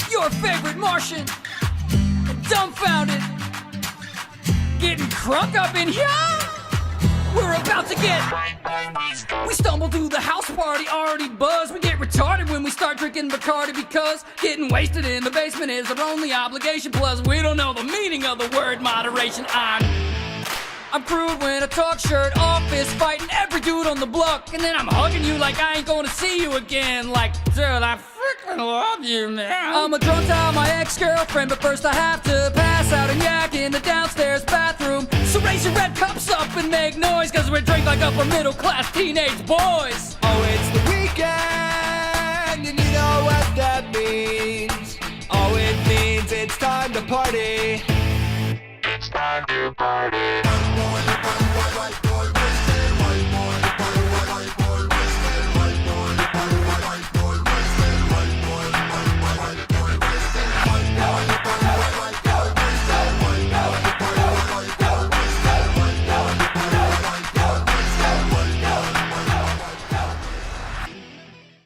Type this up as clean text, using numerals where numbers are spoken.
Your favorite Martian, dumbfounded, getting crunk up in here. We're about to get. We stumble through the house party, already buzzed. We get retarded when we start drinking Bacardi because getting wasted in the basement is our only obligation. Plus, we don't know the meaning of the word moderation. I'm crude when I talk, shirt off, fist fighting every dude on the block, and then I'm hugging you like I ain't gonna see you again. Like, dude, I freaking love you, man. I'm a drunk on my ex-girlfriend, but first I have to pass out and yak in the downstairs bathroom. So raise your red cups up and make noise, cause we drink like upper middle class teenage boys. Oh, it's the weekend, and you know what that means. Oh, it means it's time to party. It's time to party.